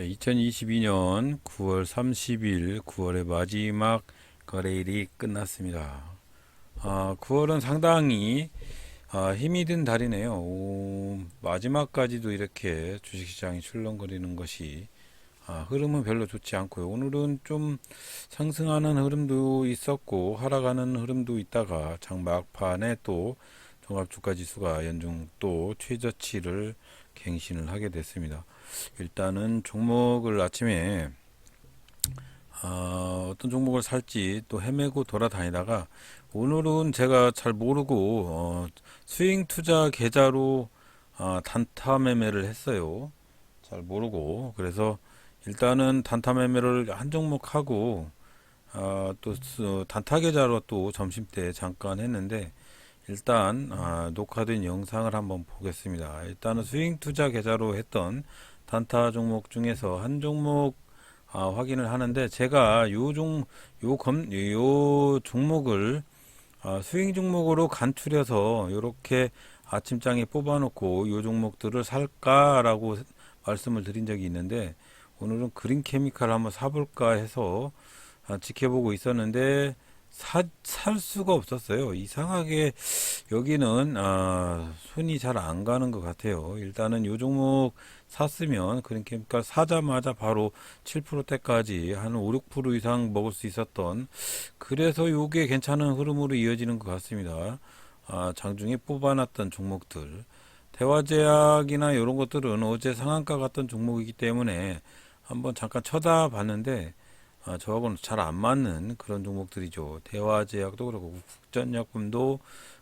자, 2022년 9월 30일 9월의 마지막 거래일이 끝났습니다. 9월은 상당히 힘이 든 달이네요. 마지막까지도 이렇게 주식시장이 출렁거리는 것이 흐름은 별로 좋지 않고요. 오늘은 좀 상승하는 흐름도 있었고 하락하는 흐름도 있다가 장 막판에 또 종합주가지수가 연중 또 최저치를 갱신을 하게 됐습니다. 일단은 종목을 아침에 어떤 종목을 살지 또 헤매고 돌아다니다가 오늘은 제가 잘 모르고 스윙 투자 계좌로 단타 매매를 했어요. 잘 모르고 그래서 일단은 단타 매매를 한 종목 하고 또 단타 계좌로 또 점심때 잠깐 했는데 일단 녹화된 영상을 한번 보겠습니다. 일단은 스윙 투자 계좌로 했던 단타 종목 중에서 한 종목 확인을 하는데 제가 요 종목을 스윙 종목으로 간추려서 이렇게 아침장에 뽑아놓고 요 종목들을 살까라고 말씀을 드린 적이 있는데 오늘은 그린 케미칼 한번 사볼까 해서 지켜보고 있었는데 살 수가 없었어요. 이상하게 여기는 손이 잘 안 가는 것 같아요. 일단은 요 종목 샀으면 그린케미칼 사자마자 바로 7%대까지 한 5, 6% 이상 먹을 수 있었던 그래서 요게 괜찮은 흐름으로 이어지는 것 같습니다. 장중에 뽑아놨던 종목들 대화제약이나 이런 것들은 어제 상한가 갔던 종목이기 때문에 한번 잠깐 쳐다봤는데 저하고는 잘 안 맞는 그런 종목들이죠. 대화제약도 그렇고 국전약품도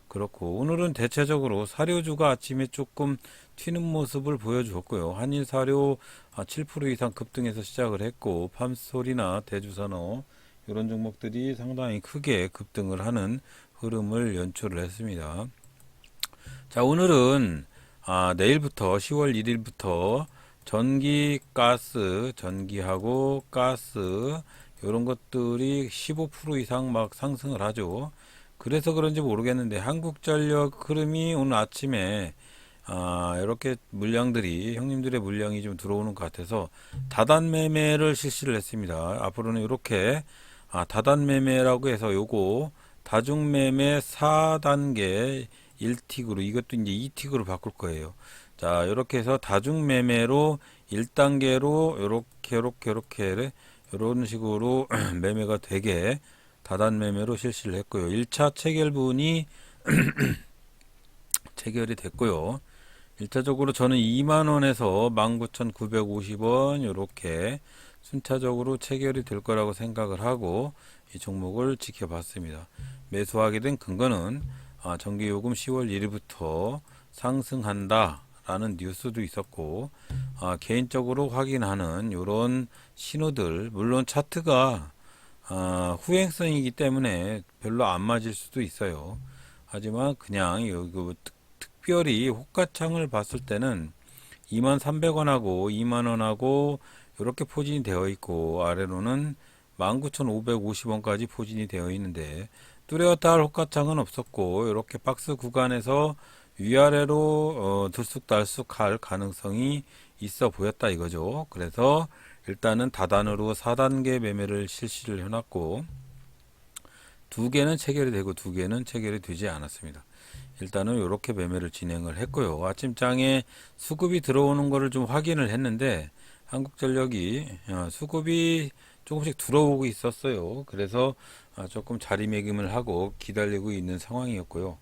그렇고 오늘은 대체적으로 사료주가 아침에 조금 튀는 모습을 보여주었고요. 한일사료 7% 이상 급등해서 시작을 했고 팜솔이나 대주산업 이런 종목들이 상당히 크게 급등을 하는 흐름을 연출을 했습니다. 자, 오늘은 내일부터 10월 1일부터 전기, 가스, 전기하고 가스 이런 것들이 15% 이상 막 상승을 하죠. 그래서 그런지 모르겠는데 한국전력 흐름이 오늘 아침에 이렇게 물량들이 형님들의 물량이 좀 들어오는 것 같아서 다단 매매를 실시를 했습니다. 앞으로는 이렇게 다단 매매라고 해서 요거 다중 매매 4단계 1틱으로 이것도 이제 2틱으로 바꿀 거예요. 자, 이렇게 해서 다중 매매로 1단계로 이렇게 이런 식으로 매매가 되게 다단 매매로 실시를 했고요. 1차 체결분이 체결이 됐고요. 1차적으로 저는 2만원에서 19,950원 이렇게 순차적으로 체결이 될 거라고 생각을 하고 이 종목을 지켜봤습니다. 매수하게 된 근거는 전기요금 10월 1일부터 상승한다 라는 뉴스도 있었고 개인적으로 확인하는 이런 신호들 물론 차트가 후행성이기 때문에 별로 안 맞을 수도 있어요. 하지만 그냥 여기 특별히 호가창을 봤을 때는 23,300원하고 2만원하고 이렇게 포진이 되어 있고 아래로는 19,550원까지 포진이 되어 있는데 뚜렷한 호가창은 없었고 이렇게 박스 구간에서 위아래로 들쑥날쑥 할 가능성이 있어 보였다 이거죠. 그래서 일단은 다단으로 4단계 매매를 실시를 해놨고 두 개는 체결이 되고 두 개는 체결이 되지 않았습니다. 일단은 이렇게 매매를 진행을 했고요. 아침장에 수급이 들어오는 거를 좀 확인을 했는데 한국전력이 수급이 조금씩 들어오고 있었어요. 그래서 조금 자리매김을 하고 기다리고 있는 상황이었고요.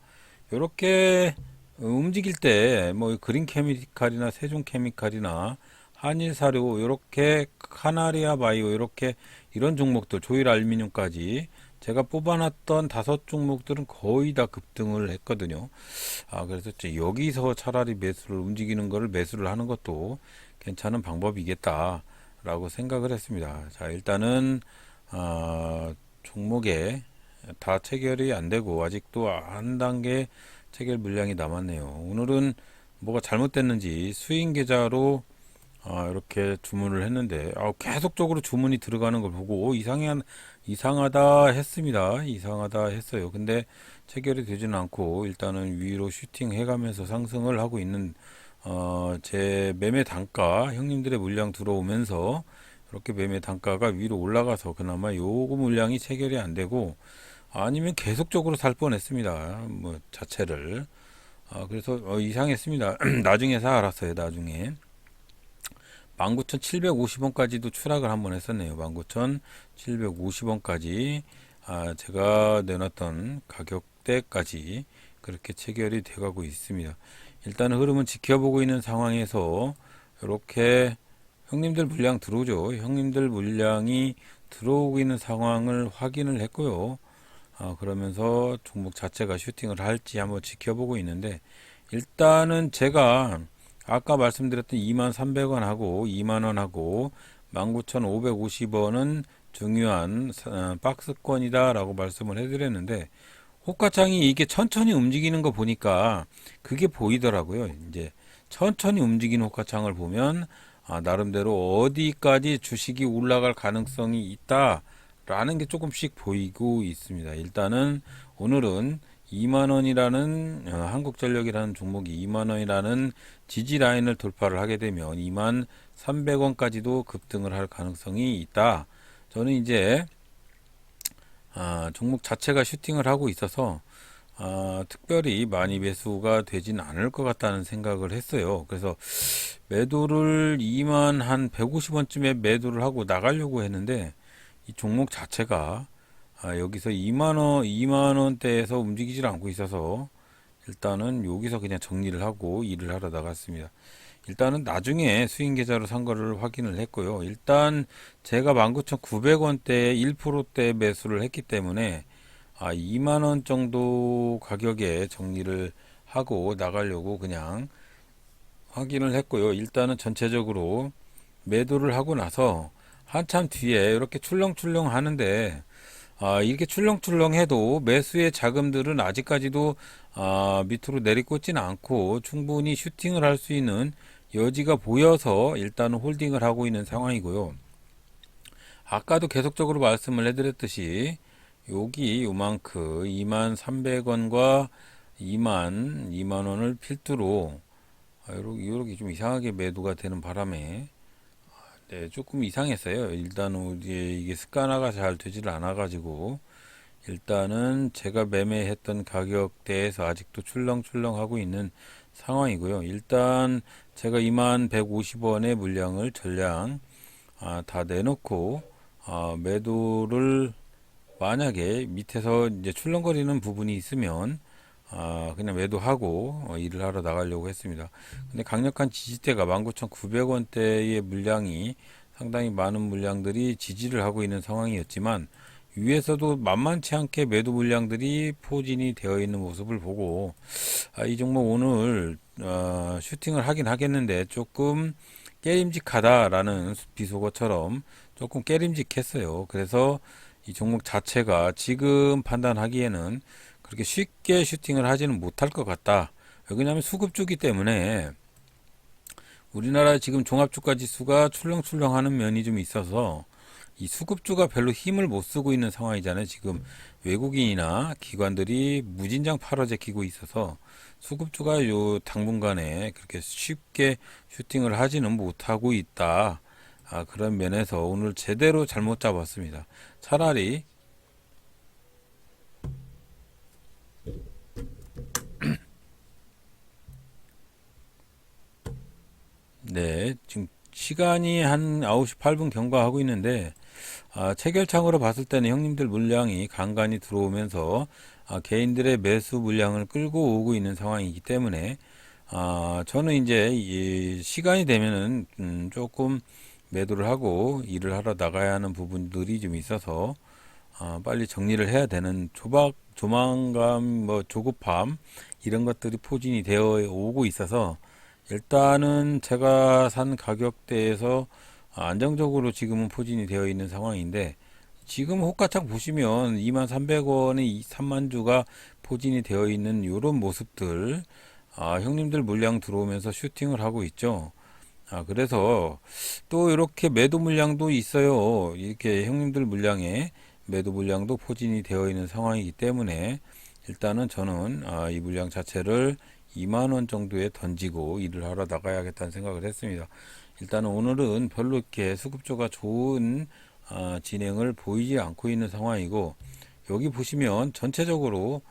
이렇게 움직일 때 뭐 그린 케미칼이나 세종 케미칼이나 한일 사료 이렇게 카나리아 바이오 이렇게 이런 종목들 조일 알루미늄까지 제가 뽑아놨던 5종목들은 거의 다 급등을 했거든요. 그래서 여기서 차라리 매수를 움직이는 거를 매수를 하는 것도 괜찮은 방법이겠다라고 생각을 했습니다. 자, 일단은 종목에 다 체결이 안 되고 아직도 한 단계 체결 물량이 남았네요. 오늘은 뭐가 잘못됐는지 수익 계좌로 이렇게 주문을 했는데 계속적으로 주문이 들어가는 걸 보고 이상하다 했습니다. 이상하다 했어요. 근데 체결이 되지는 않고 일단은 위로 슈팅 해가면서 상승을 하고 있는 제 매매 단가, 형님들의 물량 들어오면서 이렇게 매매 단가가 위로 올라가서 그나마 요거 물량이 체결이 안 되고, 아니면 계속적으로 살 뻔했습니다. 뭐 자체를. 그래서 이상했습니다. 나중에 사 알았어요. 나중에 19,750원까지도 추락을 한번 했었네요. 19,750원까지 제가 내놨던 가격대까지 그렇게 체결이 돼가고 있습니다. 일단 흐름은 지켜보고 있는 상황에서 이렇게 형님들 물량 들어오죠. 형님들 물량이 들어오고 있는 상황을 확인을 했고요. 그러면서 종목 자체가 슈팅을 할지 한번 지켜보고 있는데, 일단은 제가 아까 말씀드렸던 23,300원하고 2만원하고 19,550원은 중요한 박스권이다 라고 말씀을 해드렸는데, 호가창이 이게 천천히 움직이는 거 보니까 그게 보이더라고요. 이제 천천히 움직이는 호가창을 보면 나름대로 어디까지 주식이 올라갈 가능성이 있다 라는 게 조금씩 보이고 있습니다. 일단은 오늘은 2만원이라는 한국전력이라는 종목이 2만원이라는 지지 라인을 돌파를 하게 되면 2만 300원까지도 급등을 할 가능성이 있다. 저는 이제 종목 자체가 슈팅을 하고 있어서 특별히 많이 매수가 되진 않을 것 같다는 생각을 했어요. 그래서 매도를 2만 한 150원쯤에 매도를 하고 나가려고 했는데, 이 종목 자체가 여기서 2만원대에서 움직이질 않고 있어서 일단은 여기서 그냥 정리를 하고 일을 하러 나갔습니다. 일단은 나중에 수익 계좌로 산 거를 확인을 했고요. 일단 제가 19,900원대에 1%대 매수를 했기 때문에 2만원 정도 가격에 정리를 하고 나가려고 그냥 확인을 했고요. 일단은 전체적으로 매도를 하고 나서 한참 뒤에 이렇게 출렁출렁 하는데, 이렇게 출렁출렁 해도 매수의 자금들은 아직까지도 밑으로 내리꽂지는 않고 충분히 슈팅을 할 수 있는 여지가 보여서 일단은 홀딩을 하고 있는 상황이고요. 아까도 계속적으로 말씀을 해드렸듯이 여기 요만큼 23,300원과 2만원을 필두로 이렇게 좀 이상하게 매도가 되는 바람에 조금 이상했어요. 일단은 이게 습관화가 잘 되지를 않아 가지고 일단은 제가 매매했던 가격대에서 아직도 출렁출렁 하고 있는 상황이고요. 일단 제가 21,150원의 물량을 전량 다 내놓고 매도를, 만약에 밑에서 이제 출렁거리는 부분이 있으면 그냥 매도하고 일을 하러 나가려고 했습니다. 근데 강력한 지지대가 19,900원대의 물량이 상당히 많은 물량들이 지지를 하고 있는 상황이었지만, 위에서도 만만치 않게 매도 물량들이 포진이 되어 있는 모습을 보고 이 종목 오늘 슈팅을 하긴 하겠는데 조금 깨림직하다라는 비속어처럼 조금 깨림직했어요. 그래서 이 종목 자체가 지금 판단하기에는 그렇게 쉽게 슈팅을 하지는 못할 것 같다. 왜냐하면 수급주기 때문에 우리나라 지금 종합주가 지수가 출렁출렁하는 면이 좀 있어서 이 수급주가 별로 힘을 못 쓰고 있는 상황이잖아요. 지금 외국인이나 기관들이 무진장 팔아 제끼고 있어서 수급주가 요 당분간에 그렇게 쉽게 슈팅을 하지는 못하고 있다. 그런 면에서 오늘 제대로 잘못 잡았습니다. 차라리 네, 지금 시간이 한 9시 8분 경과하고 있는데, 체결창으로 봤을 때는 형님들 물량이 간간히 들어오면서 개인들의 매수 물량을 끌고 오고 있는 상황이기 때문에 저는 이제 이 시간이 되면은 조금 매도를 하고 일을 하러 나가야 하는 부분들이 좀 있어서 빨리 정리를 해야 되는 조만감, 뭐 조급함 이런 것들이 포진이 되어 오고 있어서 일단은 제가 산 가격대에서 안정적으로 지금은 포진이 되어 있는 상황인데, 지금 호가창 보시면 23,300원에 3만주가 포진이 되어 있는 이런 모습들, 형님들 물량 들어오면서 슈팅을 하고 있죠. 그래서 또 이렇게 매도 물량도 있어요. 이렇게 형님들 물량에 매도 물량도 포진이 되어 있는 상황이기 때문에 일단은 저는 이 물량 자체를 2만 원 정도에 던지고 일을 하러 나가야겠다는 생각을 했습니다. 일단은 오늘은 별로 이렇게 수급주가 좋은 진행을 보이지 않고 있는 상황이고, 여기 보시면 전체적으로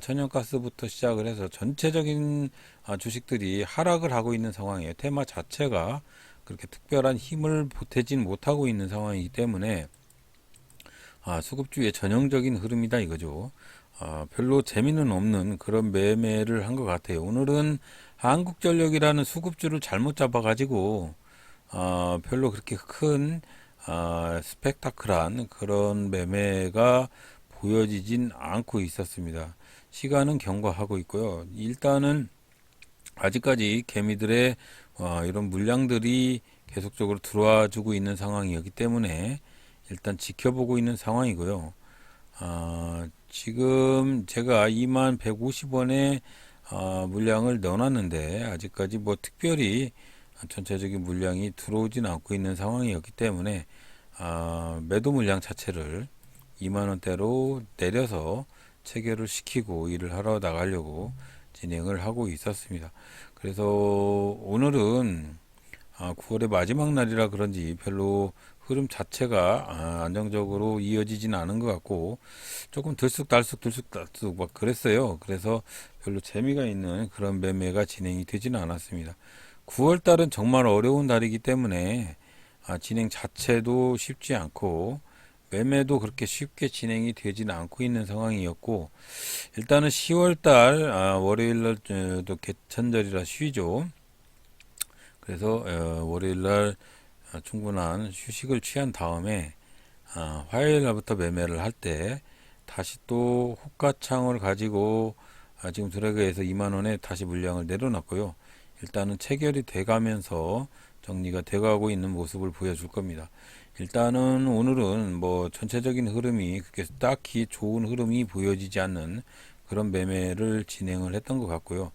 천연가스부터 시작을 해서 전체적인 주식들이 하락을 하고 있는 상황이에요. 테마 자체가 그렇게 특별한 힘을 보태진 못하고 있는 상황이기 때문에 수급주의 전형적인 흐름이다 이거죠. 별로 재미는 없는 그런 매매를 한 것 같아요. 오늘은 한국전력이라는 수급주를 잘못 잡아가지고 별로 그렇게 큰 스펙타클한 그런 매매가 보여지진 않고 있었습니다. 시간은 경과하고 있고요. 일단은 아직까지 개미들의 이런 물량들이 계속적으로 들어와 주고 있는 상황이었기 때문에 일단 지켜보고 있는 상황이고요. 지금 제가 2150원에 물량을 넣어놨는데 아직까지 뭐 특별히 전체적인 물량이 들어오진 않고 있는 상황이었기 때문에 매도 물량 자체를 2만원대로 내려서 체결을 시키고 일을 하러 나가려고 진행을 하고 있었습니다. 그래서 오늘은 9월의 마지막 날이라 그런지 별로 흐름 자체가 안정적으로 이어지지는 않은 것 같고 조금 들쑥달쑥 막 그랬어요. 그래서 별로 재미가 있는 그런 매매가 진행이 되지는 않았습니다. 9월 달은 정말 어려운 달이기 때문에 진행 자체도 쉽지 않고 매매도 그렇게 쉽게 진행이 되지는 않고 있는 상황이었고, 일단은 10월 달 월요일 날도 개천절이라 쉬죠. 그래서 월요일 날 충분한 휴식을 취한 다음에 화요일 날부터 매매를 할 때 다시 또 호가창을 가지고 지금 드래그에서 2만 원에 다시 물량을 내려놨고요. 일단은 체결이 돼가면서 정리가 돼가고 있는 모습을 보여줄 겁니다. 일단은 오늘은 뭐 전체적인 흐름이 그렇게 딱히 좋은 흐름이 보여지지 않는 그런 매매를 진행을 했던 것 같고요.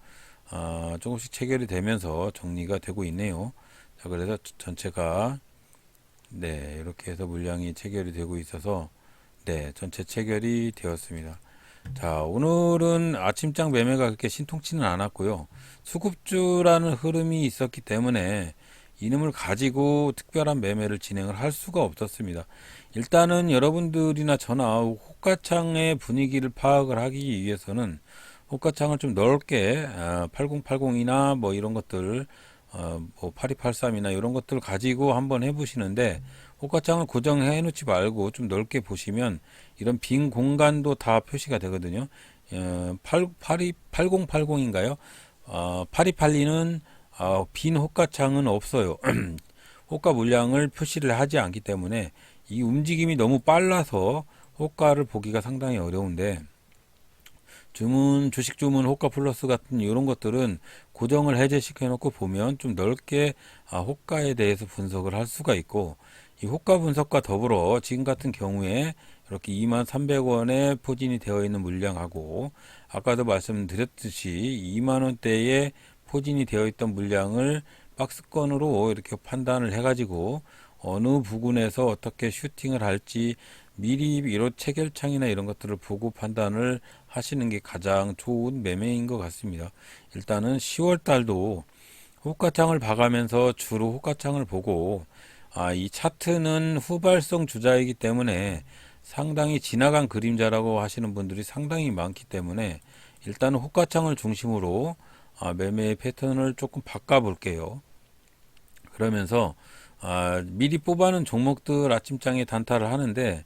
조금씩 체결이 되면서 정리가 되고 있네요. 자, 그래서 전체가 네, 이렇게 해서 물량이 체결이 되고 있어서 네, 전체 체결이 되었습니다. 자, 오늘은 아침장 매매가 그렇게 신통치는 않았고요. 수급주라는 흐름이 있었기 때문에 이놈을 가지고 특별한 매매를 진행을 할 수가 없었습니다. 일단은 여러분들이나 저나 호가창의 분위기를 파악을 하기 위해서는 호가창을 좀 넓게 8080이나 뭐 이런 것들 뭐 8283이나 이런 것들 가지고 한번 해보시는데, 호가창을 고정해 놓지 말고 좀 넓게 보시면 이런 빈 공간도 다 표시가 되거든요. 8080인가요? 8282는 빈 호가창은 없어요. 호가 물량을 표시를 하지 않기 때문에 이 움직임이 너무 빨라서 호가를 보기가 상당히 어려운데, 주식 주문 호가 플러스 같은 이런 것들은 고정을 해제시켜 놓고 보면 좀 넓게 호가에 대해서 분석을 할 수가 있고, 이 호가 분석과 더불어 지금 같은 경우에 이렇게 23,300원에 포진이 되어 있는 물량하고 아까도 말씀드렸듯이 2만원대에 포진이 되어 있던 물량을 박스권으로 이렇게 판단을 해가지고 어느 부근에서 어떻게 슈팅을 할지 미리 이런 체결창이나 이런 것들을 보고 판단을 하시는 게 가장 좋은 매매인 것 같습니다. 일단은 10월 달도 호가창을 봐가면서 주로 호가창을 보고, 이 차트는 후발성 주자이기 때문에 상당히 지나간 그림자라고 하시는 분들이 상당히 많기 때문에 일단은 호가창을 중심으로 매매의 패턴을 조금 바꿔 볼게요. 그러면서 미리 뽑아놓은 종목들 아침장에 단타를 하는데,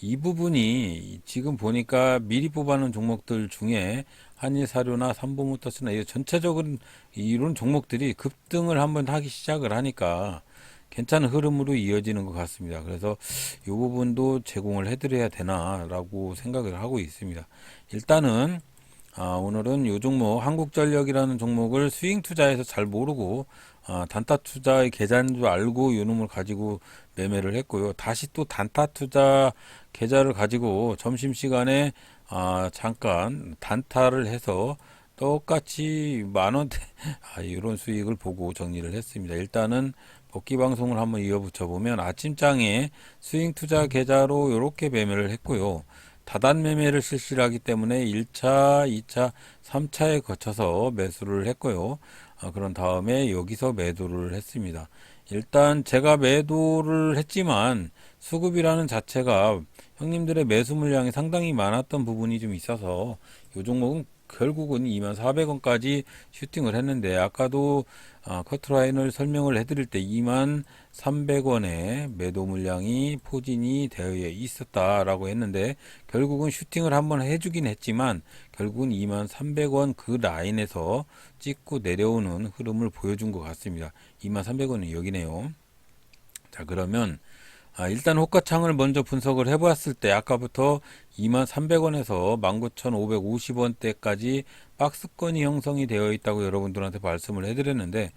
이 부분이 지금 보니까 미리 뽑아놓은 종목들 중에 한일사료나 삼보모터스나 전체적인 이런 종목들이 급등을 한번 하기 시작을 하니까 괜찮은 흐름으로 이어지는 것 같습니다. 그래서 이 부분도 제공을 해드려야 되나라고 생각을 하고 있습니다. 일단은 오늘은 요 종목 한국전력이라는 종목을 스윙 투자해서 잘 모르고 단타 투자의 계좌인 줄 알고 요 놈을 가지고 매매를 했고요. 다시 또 단타 투자 계좌를 가지고 점심시간에 잠깐 단타를 해서 똑같이 만원대 이런 수익을 보고 정리를 했습니다. 일단은 복귀 방송을 한번 이어붙여 보면 아침장에 스윙 투자 계좌로 이렇게 매매를 했고요. 다단 매매를 실시를 하기 때문에 1차, 2차, 3차에 거쳐서 매수를 했고요. 그런 다음에 여기서 매도를 했습니다. 일단 제가 매도를 했지만 수급이라는 자체가 형님들의 매수 물량이 상당히 많았던 부분이 좀 있어서 이 종목은 결국은 24,400원까지 슈팅을 했는데, 아까도 커트라인을 설명을 해드릴 때 23,300원에 매도 물량이 포진이 되어 있었다라고 했는데, 결국은 슈팅을 한번 해주긴 했지만 결국은 23,300원 그 라인에서 찍고 내려오는 흐름을 보여준 것 같습니다. 23,300원은 여기네요. 자, 그러면 일단 호가창을 먼저 분석을 해보았을 때 아까부터 23,300원에서 19,550원대까지 박스권이 형성이 되어 있다고 여러분들한테 말씀을 해드렸는데,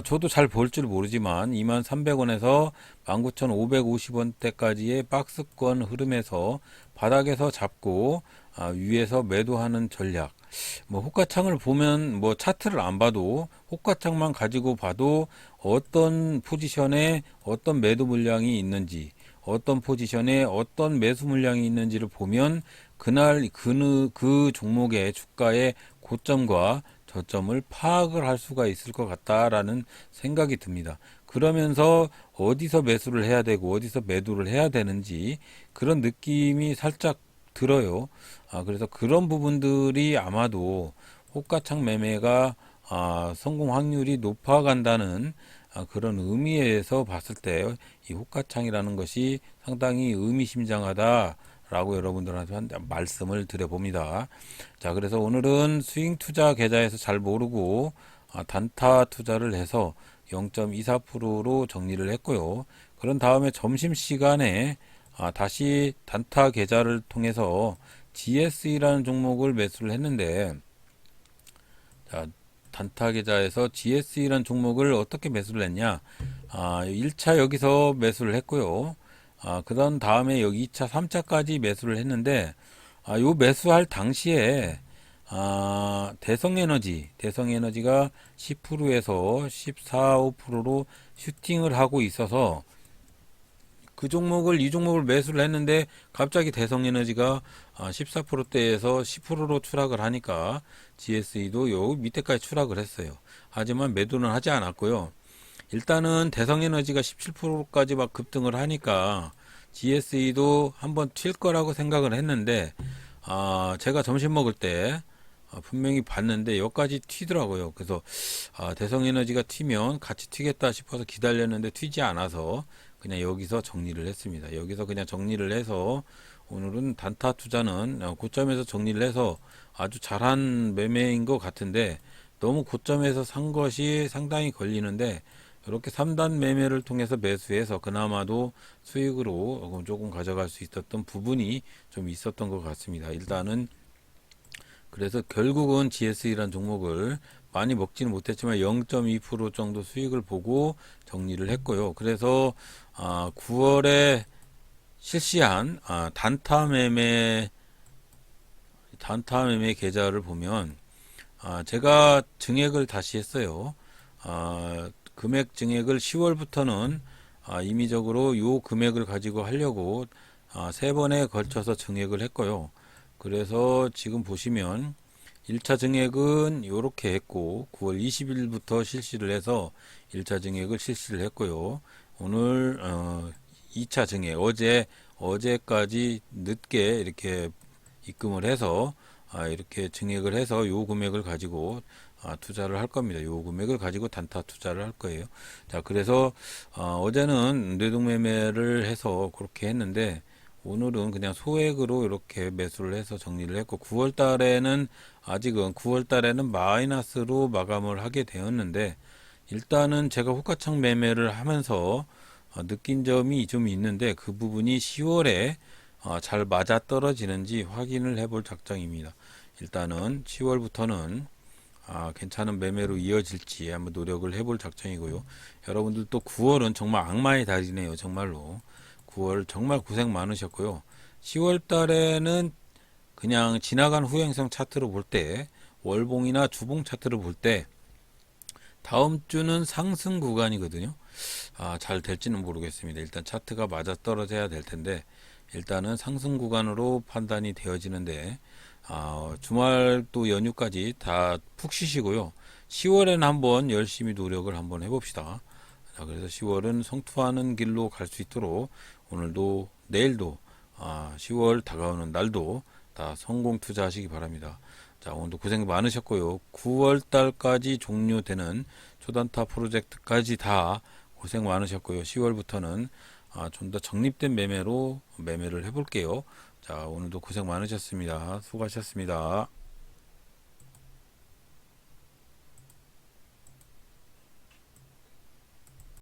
저도 잘 볼 줄 모르지만 23,300원에서 19,550원대까지의 박스권 흐름에서 바닥에서 잡고 위에서 매도하는 전략, 뭐 호가창을 보면 뭐 차트를 안 봐도 호가창만 가지고 봐도 어떤 포지션에 어떤 매도 물량이 있는지, 어떤 포지션에 어떤 매수 물량이 있는지를 보면 그날 그 종목의 주가의 고점과 저점을 파악을 할 수가 있을 것 같다라는 생각이 듭니다. 그러면서 어디서 매수를 해야 되고 어디서 매도를 해야 되는지 그런 느낌이 살짝 들어요. 그래서 그런 부분들이 아마도 호가창 매매가 성공 확률이 높아간다는 그런 의미에서 봤을 때 이 호가창이라는 것이 상당히 의미심장하다라고 여러분들한테 말씀을 드려봅니다. 자, 그래서 오늘은 스윙 투자 계좌에서 잘 모르고 단타 투자를 해서 0.24%로 정리를 했고요. 그런 다음에 점심시간에 다시 단타 계좌를 통해서 GSE라는 종목을 매수를 했는데, 자, 단타 계좌에서 GSE라는 종목을 어떻게 매수를 했냐? 1차 여기서 매수를 했고요. 그런 다음에 여기 2차, 3차까지 매수를 했는데, 요 매수할 당시에 대성에너지가 10%에서 14, 5%로 슈팅을 하고 있어서 이 종목을 매수를 했는데 갑자기 대성에너지가 14%대에서 10%로 추락을 하니까 GSE도 요 밑에까지 추락을 했어요. 하지만 매도는 하지 않았고요. 일단은 대성에너지가 17%까지 막 급등을 하니까 GSE도 한번 튈 거라고 생각을 했는데, 제가 점심 먹을 때 분명히 봤는데 여기까지 튀더라고요. 그래서 대성에너지가 튀면 같이 튀겠다 싶어서 기다렸는데 튀지 않아서 그냥 여기서 정리를 했습니다. 여기서 그냥 정리를 해서 오늘은 단타 투자는 고점에서 정리를 해서 아주 잘한 매매인 것 같은데, 너무 고점에서 산 것이 상당히 걸리는데 이렇게 3단 매매를 통해서 매수해서 그나마도 수익으로 조금 가져갈 수 있었던 부분이 좀 있었던 것 같습니다. 일단은 그래서 결국은 GSE라는 종목을 많이 먹지는 못했지만 0.2% 정도 수익을 보고 정리를 했고요. 그래서 9월에 실시한 단타 매매 계좌를 보면 제가 증액을 다시 했어요. 금액 증액을 10월부터는 임의적으로 요 금액을 가지고 하려고 3번에 걸쳐서 증액을 했고요. 그래서 지금 보시면 1차 증액은 이렇게 했고 9월 20일부터 실시를 해서 1차 증액을 실시를 했고요. 오늘 2차 증액 어제까지 늦게 이렇게 입금을 해서 이렇게 증액을 해서 요 금액을 가지고 투자를 할 겁니다. 요 금액을 가지고 단타 투자를 할 거예요. 자, 그래서 어제는 뇌동매매를 해서 그렇게 했는데 오늘은 그냥 소액으로 이렇게 매수를 해서 정리를 했고, 9월 달에는 아직은 9월 달에는 마이너스로 마감을 하게 되었는데, 일단은 제가 호가창 매매를 하면서 느낀 점이 좀 있는데 그 부분이 10월에 잘 맞아 떨어지는지 확인을 해볼 작정입니다. 일단은 10월부터는 괜찮은 매매로 이어질지 한번 노력을 해볼 작정이고요. 여러분들 또 9월은 정말 악마의 달이네요. 정말로 9월 정말 고생 많으셨고요. 10월 달에는 그냥 지나간 후행성 차트로 볼 때, 월봉이나 주봉 차트로 볼 때 다음 주는 상승 구간이거든요. 잘 될지는 모르겠습니다. 일단 차트가 맞아 떨어져야 될 텐데 일단은 상승 구간으로 판단이 되어지는데, 주말 또 연휴까지 다 푹 쉬시고요. 10월에는 한번 열심히 노력을 한번 해봅시다. 자, 그래서 10월은 성투하는 길로 갈 수 있도록 오늘도 내일도 10월 다가오는 날도 다 성공 투자하시기 바랍니다. 자, 오늘도 고생 많으셨고요. 9월 달까지 종료되는 초단타 프로젝트까지 다 고생 많으셨고요. 10월부터는 좀 더 적립된 매매로 매매를 해볼게요. 자, 오늘도 고생 많으셨습니다. 수고하셨습니다.